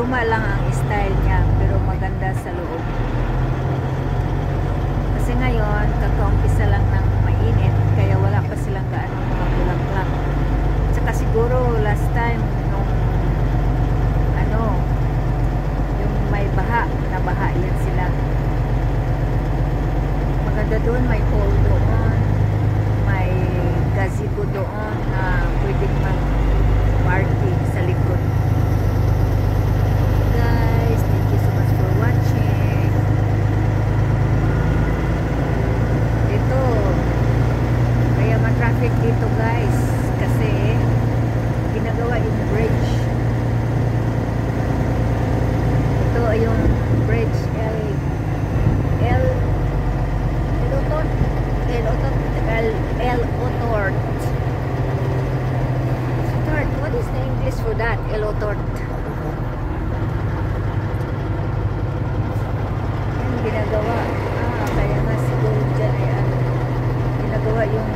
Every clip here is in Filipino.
luma lang ang style niya, pero maganda sa loob. Kasi ngayon, kakaumpisa lang ng mainit, kaya wala pa silang gaano mga bulaklak. Tsaka siguro last time, nung yung may baha, nabaha yan sila. Maganda doon, may pool doon, may gazebo doon na pwedeng mag-party sa likod. Guys, thank you so much for watching. Dito, kaya ma-traffic dito guys, kasi ginagawa yung bridge. Ito yung bridge El-Otort. What is the English for that? El-Otort. Yan ginagawa. Kaya nga siguro dyan ay ginagawa yung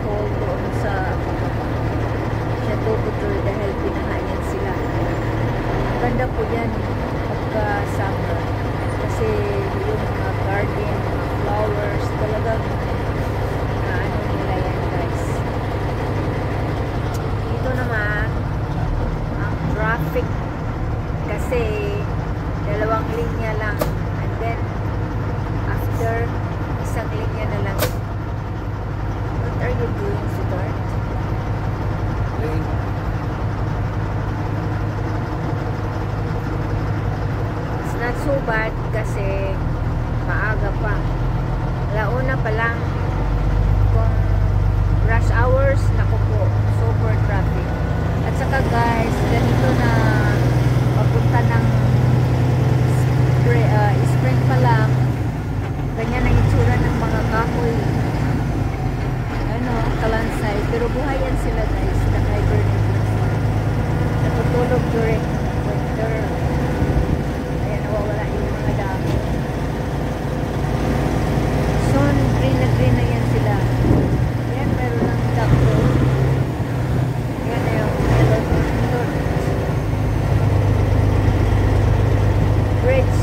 hole doon sa Chateau Couture dahil pinahayan sila. Ang ganda po yan pagka summer. Kasi yung mga garden, mga flowers, talagang nila yan guys. Dito naman ang traffic kasi dalawang linya lang, and then after isang linya na lang. What are you doing, Stuart? It's not so bad kasi maaga pa. Launa pa lang. Kung rush hours, naku po, super traffic. At saka guys, ganito na papunta ng spring pa lang, ganyan ang itsura ng mga kahoy, kalansay, pero buhayan sila guys, nag-hibernate lang sila, natutulog during winter. Ayan, nawawala yung mga dami. Soon, green na yan sila. Yan, meron ng duck road. Yan na yung El-Otort bridge.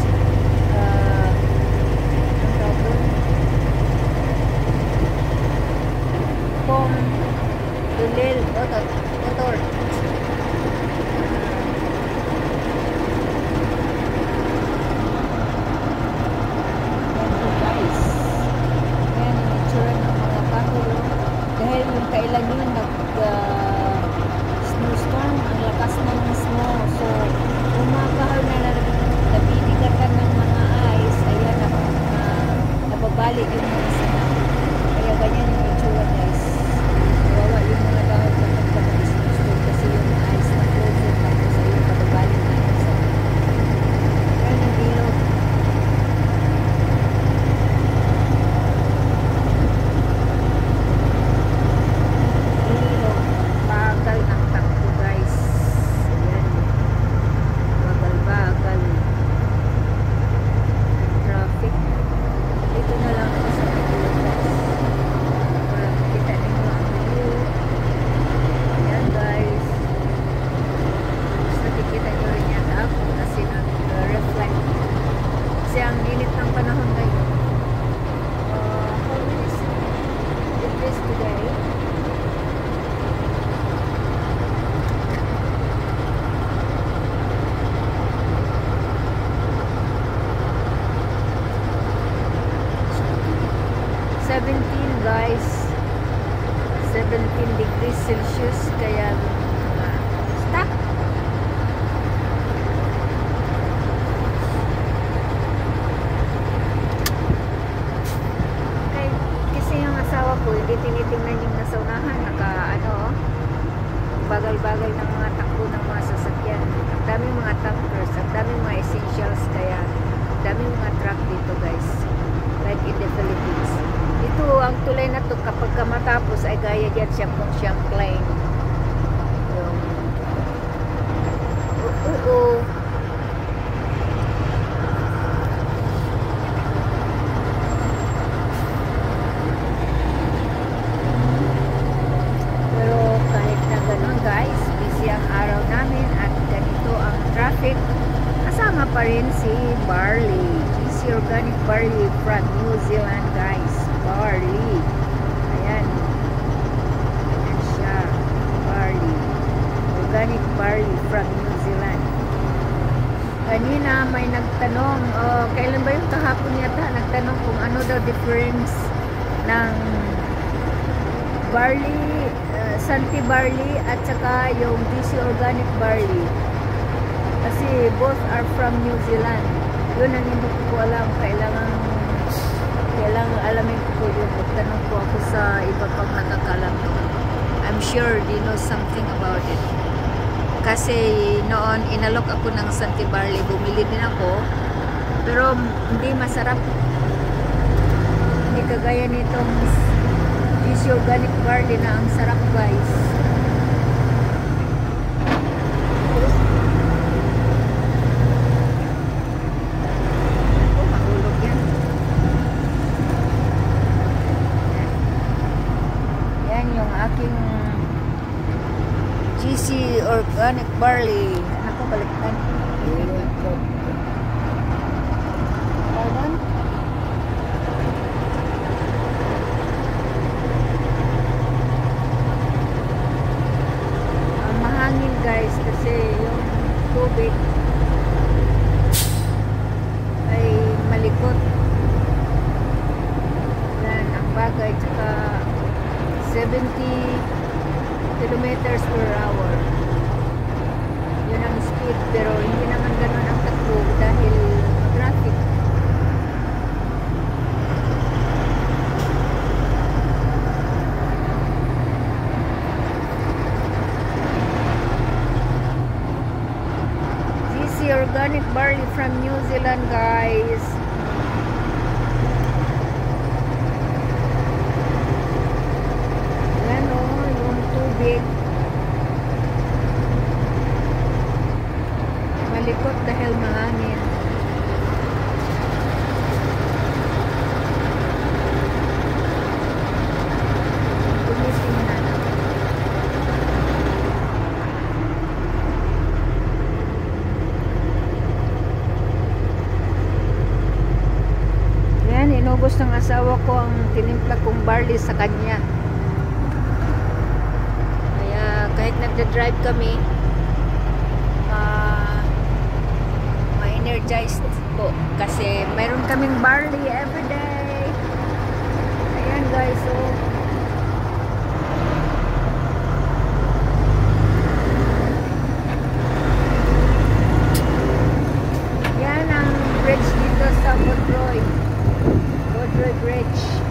Ang tawag doon? Pom El-Otort. Kailan yun snowstorm, ang lakas ng snow, so umakahaw na nabibigatan ng mga ice, ayan nababali yung mga sinaw, kaya ganyan yung itsura guys, nawawa yung mga dahon kapag snowstorm kasi yung ice na frozen tapos ayun nababali na yung sinaw. Ayan yung ilog. Kasi ang init ng panahon ngayon. How many degrees today? Guys, 17 degrees Celsius, kaya stop. Okay, kasi yung asawa ko hindi tinitingnan yung nasa unahan, bagal-bagal ng mga takbo ng mga sasakyan. Ang daming mga tankers, ang daming mga essentials, kaya ang daming mga truck dito guys, like in the Philippines. Ito, ang tulay na to kapag matapos ay gaya dyan siyang plain. Pero kahit na ganun guys, busy ang araw namin at ganito ang traffic. GC Organic Barley from New Zealand, guys. Barley. Ayan. Ayan siya. Barley. Organic barley from New Zealand. Kanina may nagtanong, kailan ba yung kahapon yata, nagtanong kung ano daw difference ng barley, Santi barley at saka yung GC Organic barley. Kasi both are from New Zealand. Yun ang hindi ko alam. Kailangan alamin ko yun. Magtanong ko ako sa iba pang nakakalam. I'm sure they know something about it. Kasi noon, inalok ako ng Santi barley. Bumili din ako. Pero hindi masarap. Hindi kagaya nitong GC Organic barley na ang sarap, guys. Aking GC Organic barley. Ako baliktad. Pardon? Mahangin, guys, kasi yung tubig ay malikot. Yan ang bagay, tsaka 70 kilometers per hour. Yun ang speed, pero hindi naman ganun ang takbo dahil traffic. GC Organic barley from New Zealand, guys. Malikot dahil mahangin. Gumising na. Yan, inubos ng asawa ko ang tinimpla kong barley sa kanya. Kahit nagda-drive kami, ma-energized po kasi mayroon kaming barley everyday. Ayan, guys, so yan ang bridge dito sa Godroy Bridge.